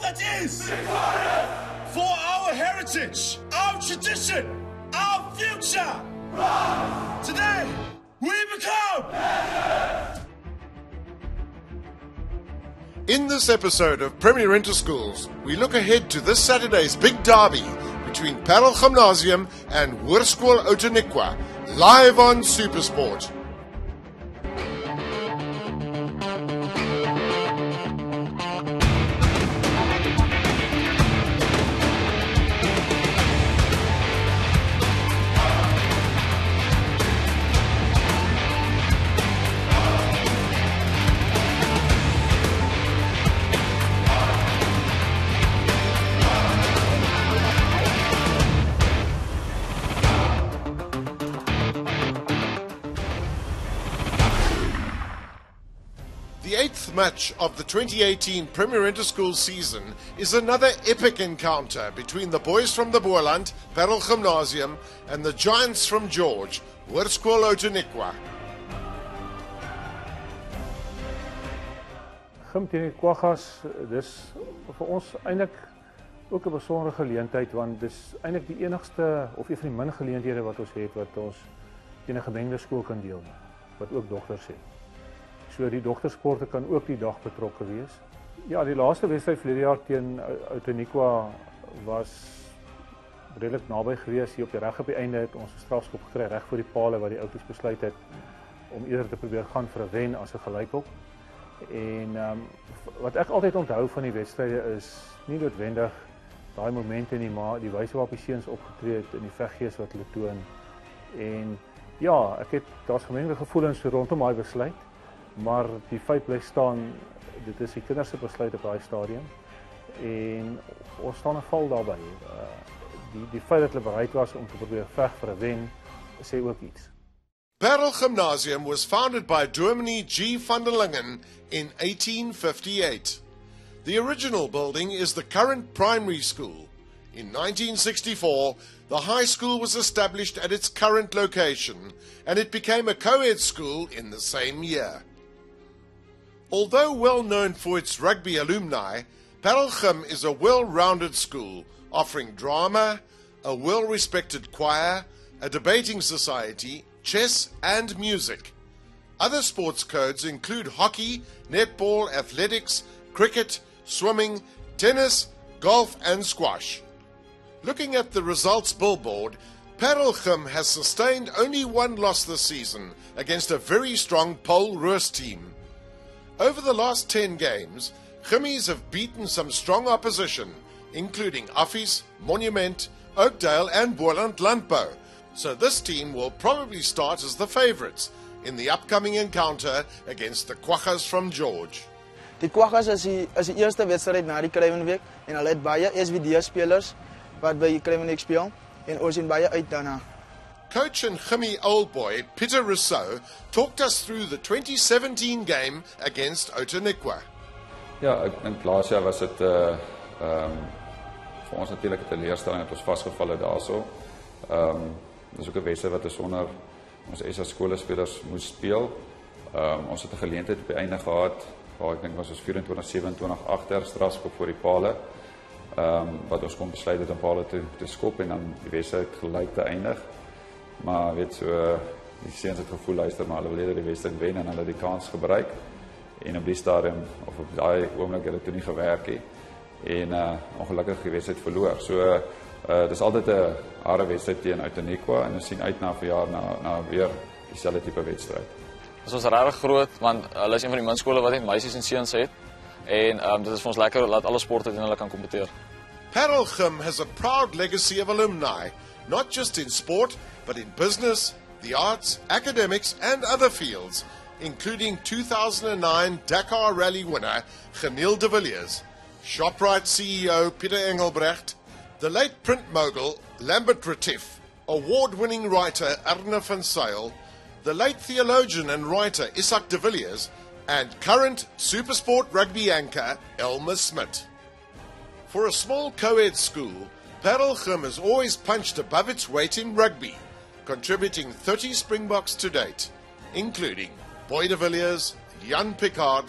that is for our heritage, our tradition, our future. Today, we become. In this episode of Premier Interschools, we look ahead to this Saturday's big derby between Paarl Gymnasium and SuperSport Outeniqua, live on SuperSport. The eighth match of the 2018 Premier Interschools season is another epic encounter between the boys from the Boerland, Paarl Gymnasium, and the giants from George, SuperSport Outeniqua. Gym teen die Quaggas, dis vir ons eintlik ook 'n besondere geleentheid, want dis eintlik die enigste of een van die min geleenthede wat ons het wat ons teen 'n gemengde skool kan deel, wat ook dogters het. So die dogtersporte kan ook die dag betrokke wees. Ja, die laaste wedstryd verlede jaar teen Outeniqua was redelik naby gewees. Hier op die reg op die einde het ons 'n strafskop gekry reg voor die paal waar die oudjies besluit het om eerder te probeer gaan vir 'n wen as 'n gelykop. En wat ek altyd onthou van die wedstryde is nie noodwendig daai momente nie, maar die wyse waarop die seuns opgetree het en die veggees wat hulle toon. En ja, daar's gemengde gevoelens rondom daai besluit. Maar die feit bly staan, dit is die kinders se besluit op daai stadium en ons staan 'n val daarbey. Die feit dat hulle bereid was om te probeer veg vir 'n wen, sê ook iets. Paarl Gymnasium was founded by Dominee G. van der Lingen in 1858. The original building is the current primary school. In 1964, the high school was established at its current location, and it became a co-ed school in the same year. Although well known for its rugby alumni, Paarl Gym is a well-rounded school, offering drama, a well-respected choir, a debating society, chess and music. Other sports codes include hockey, netball, athletics, cricket, swimming, tennis, golf and squash. Looking at the results billboard, Paarl Gym has sustained only one loss this season against a very strong Paarl Roos team. Over the last 10 games, Gimmies have beaten some strong opposition, including Affies, Monument, Oakdale and Boerland Landbou, so this team will probably start as the favourites in the upcoming encounter against the Quaggas from George. Die Quaggas is die eerste wedstryd na die Kruiwenweek en hulle het baie SVD-spelers wat by die Kruiwenweek speel en ons sien baie uit daarna. Coach and Gimmie old boy Peter Rousseau talked us through the 2017 game against Outeniqua. Ja, ek dink laas jaar was dit vir ons natuurlik 'n teleurstelling dat ons vasgevall het daarso. Dis ook 'n wedstryd wat ons sonder ons SA skoolspelers moes speel. Ons het 'n geleentheid op die einde gehad waar ek dink was ons 24-27 agter strafskop voor die palle. Wat ons kon besluit het om palle te skop en dan die wedstryd gelyk te eindig. Maar weet so, die seuns het gevoel luister maar hulle wil eerder die wedstryd wen en hulle het die kans gebruik. En op die stadium of op daai oomblik het dit toe nie gewerk nie. En ongelukkig die wedstryd verloor. So dis altyd 'n harde wedstryd teen Outeniqua en ons sien uit na verjaar na weer dieselfde tipe wedstryd. Dit is regtig groot want hulle is een van die min skole wat net meisies en seuns het. En dit is vir ons lekker dat alle sporte teen hulle kan kompeteer. Paarl Gym has a proud legacy of alumni, not just in sport, but in business, the arts, academics and other fields, including 2009 Dakar Rally winner Geniel de Villiers, ShopRite CEO Peter Engelbrecht, the late print mogul Lambert Retief, award-winning writer Arne van Zyl, the late theologian and writer Isak de Villiers, and current SuperSport rugby anchor Elmer Smit. For a small co-ed school, Paarl Gym has always punched above its weight in rugby, contributing 30 Springboks to date, including Boy de Villiers, Jan Picard,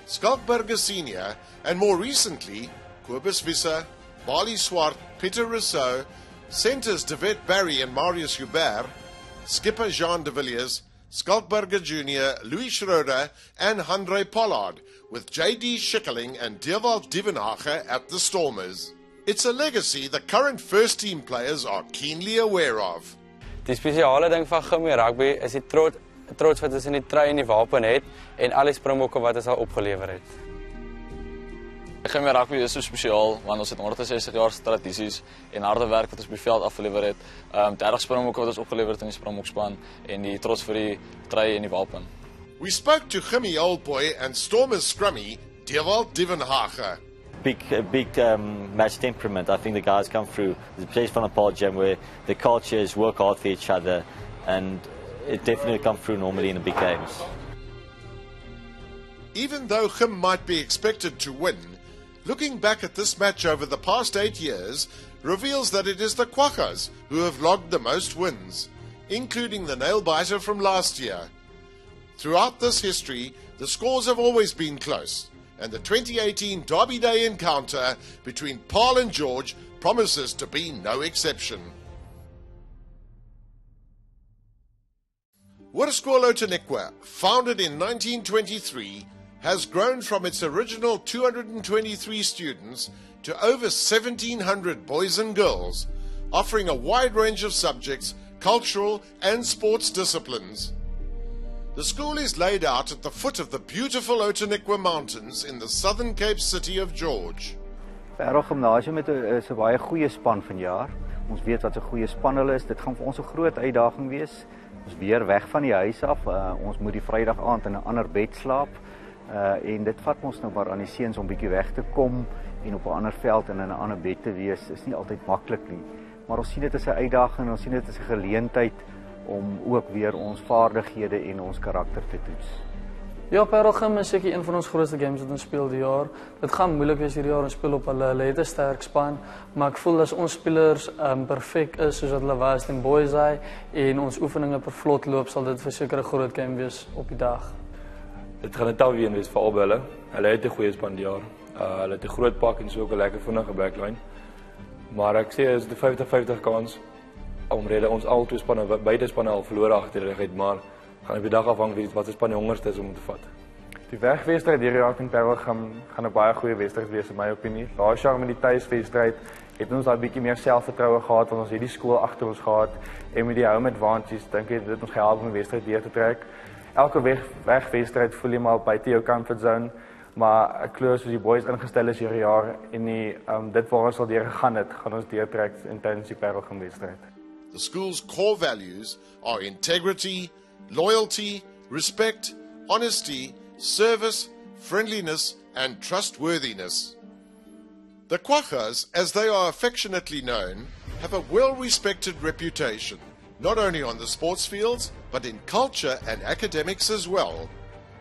Skalkberger Sr., and more recently, Kobus Visser, Bali Swart, Peter Rousseau, centres David Barry and Marius Hubert, skipper Jean de Villiers, Skalkberger Jr., Louis Schroeder, and Andre Pollard, with J.D. Schikkeling and Dewald Dievenhagen at the Stormers. It's a legacy the current first-team players are keenly aware of. Die spesiale ding van Gummy Rugby is die trots wat ons in die trui en die wapen het en al die springbokke wat ons al opgelewer het. Gummy Rugby is so spesiaal want ons het 160 jaar tradisies en harde werk wat ons op die veld afgelewer het. 30 springbokke wat ons opgelewer het in die springbokspan en die trots vir die trui en die wapen. We spoke to Gummy Old Boy and Stormers scrummy Dewald Dievenhagen. Big match temperament. I think the guys come through, especially from the Paarl gym, where the cultures work hard for each other, and it definitely comes through normally in the big games. Even though Gum might be expected to win, looking back at this match over the past 8 years reveals that it is the Quaggas who have logged the most wins, including the nail-biter from last year. Throughout this history, the scores have always been close, and the 2018 Derby Day encounter between Paarl and George promises to be no exception. Hoërskool Outeniqua, founded in 1923, has grown from its original 223 students to over 1,700 boys and girls, offering a wide range of subjects, cultural and sports disciplines. The school is laid out at the foot of the beautiful Outeniqua Mountains in the Southern Cape city of George. Paarl Gymnasium is 'n baie goeie span vanjaar. Ons weet wat 'n goeie span hulle is. Dit gaan vir ons 'n groot uitdaging wees. Ons weer weg van die huis af. Ons moet die Vrydag aand in 'n ander bed slaap. En dit vat ons nou maar aan die seuns om bietjie weg te kom en op 'n ander veld en in 'n ander bed te wees. Is nie altyd maklik nie. Maar ons sien dit as 'n uitdaging en ons sien dit as 'n geleentheid om ook weer ons vaardighede en ons karakter te toets. Ja, Paarl Gym is seker een van ons grootste games wat ons speel die jaar. Dit gaan moeilik wees hierdie jaar, ons speel op hulle het 'n sterk span, maar ek voel as ons spelers perfek is soos wat hulle was in Boys High en ons oefeninge per vlot loop, sal dit verseker 'n groot game wees op die dag. Dit gaan 'n taaf wees vir albei hulle. Hulle het 'n goeie span die jaar. Hulle het 'n groot pak en so ook 'n lekker vinnige backline. Maar ek sê is 'n 50-50 kans omrede ons al twee spanne beide spanne al verloor agter het, maar gaan op die dag afhang wie wat se span die hongerste is om te vat. Die wegwedstryd hierdie jaar teen Paarl gaan 'n baie goeie wedstryd wees in my opinie. Laas jaar met die tuiswedstryd het ons daai bietjie meer selfvertroue gehad want ons het die skool agter ons gehad en met die home advantage dink ek dit ons gehelp om die wedstryd deur te trek. Elke wegwedstryd voel jy maar buite jou comfort zone, maar ek glo soos die boys ingestel is hierdie jaar en dit waar ons al deur gegaan het, gaan ons deurtrek in tydens die Paarl wedstryd. The school's core values are integrity, loyalty, respect, honesty, service, friendliness, and trustworthiness. The Quaggas, as they are affectionately known, have a well-respected reputation, not only on the sports fields, but in culture and academics as well.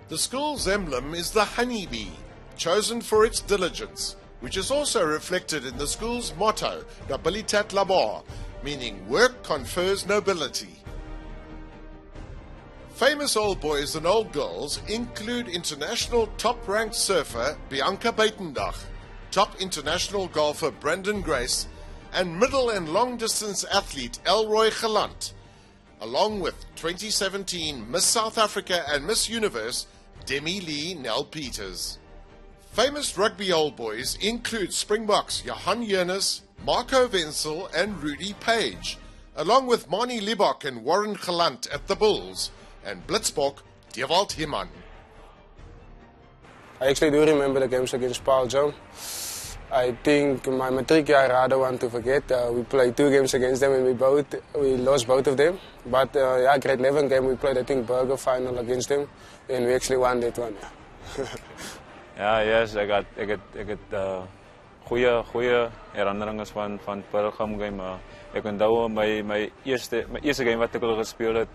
The school's emblem is the honeybee, chosen for its diligence, which is also reflected in the school's motto, Nobilitat Labor, meaning work confers nobility. Famous old boys and old girls include international top-ranked surfer Bianca Buitendag, top international golfer Brendan Grace, and middle and long-distance athlete Elroy Gelant, along with 2017 Miss South Africa and Miss Universe Demi Lee Nell Peters. Famous rugby old boys include Springboks Johan Jonas, Marco Wenzel and Rudy Page, along with Mani Libok and Warren Gelant at the Bulls, and Blitzbok Dewald Himman. I actually do remember the games against Paarl Gym. I think my matric year I don't want to forget. We played 2 games against them and we lost both of them. But yeah, grade 11 game we played I think burger final against them and we actually won that one. Ja, yes, ek het goeie herinneringe van Paarl Gym game. Ek onthou my eerste game wat ek al gespeel het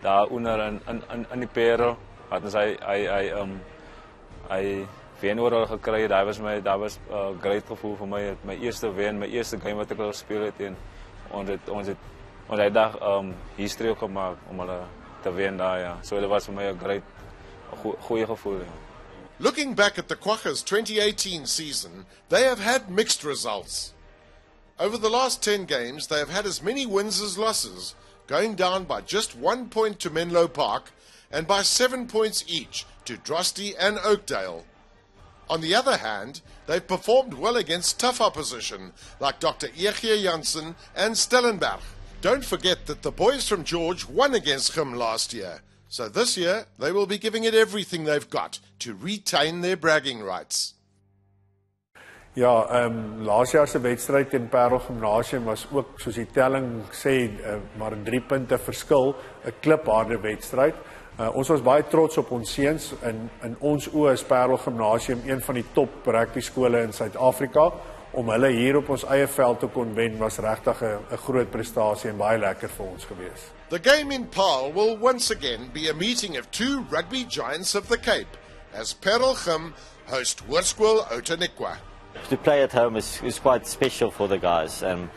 daar onder in die Paarl. Wat ons hy wen oral gekry. Daar was great gevoel vir my. My eerste wen, my eerste game wat ek al gespeel het en ons het dag history gemaak om hulle te wen daar ja. So dit was vir my 'n goeie gevoel. Ja. Looking back at the Quaggas 2018 season, they have had mixed results. Over the last 10 games, they have had as many wins as losses, going down by just 1 point to Menlo Park and by 7 points each to Drosti and Oakdale. On the other hand, they've performed well against tough opposition like Dr. Echie Janssen and Stellenberg. Don't forget that the boys from George won against Gim last year. So this year, they will be giving it everything they've got to retain their bragging rights. Ja, laas jaar se wedstryd teen Paarl Gimnasium was ook, soos die telling sê, maar 3 punte verskil, 'n klipharde wedstryd. Ons was baie trots op ons seuns. In ons oë is Paarl Gimnasium een van die top rugby skole in Suid-Afrika. Om hulle hier op ons eie veld te kon wen was regtig 'n groot prestasie en baie lekker vir ons gewees. The game in Paarl will once again be a meeting of two rugby giants of the Cape, as Paarl Gim host Hoërskool Outeniqua. To play at home is quite special for the guys, and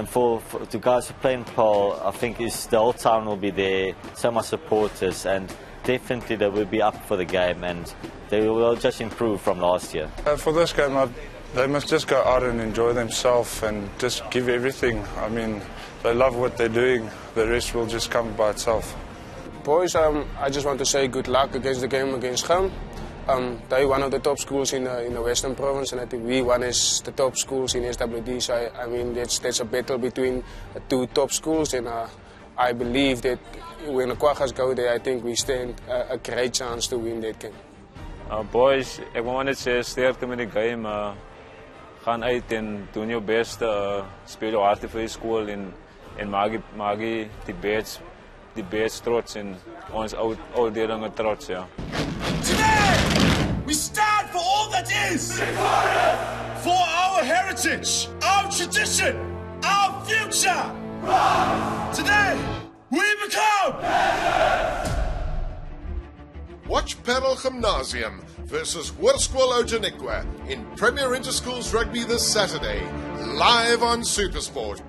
for the guys who play in Paarl, I think the whole town will be there, so much supporters, and definitely they will be up for the game, and they will just improve from last year. For this game, they must just go out and enjoy themselves and just give everything. I mean, they love what they're doing. The rest will just come by itself. Boys, I just want to say good luck against the game against Gim. They're one of the top schools in the Western Province, and I think we one is the top schools in SWD. So I mean, there's a battle between the two top schools, and I believe that when the Quaggas go there, I think we stand a great chance to win that game. Boys, ek wil net sê sterkte met die game. Gaan uit en doen jou beste. Speel jou hard vir die skool en maak die beds trots en ons ou delinge trots, ja. Today, we stand for all that is, for our heritage, our tradition, our future. Today, we become. Watch Paarl Gymnasium versus Hoërskool Outeniqua in Premier Interschools Rugby this Saturday, live on SuperSport.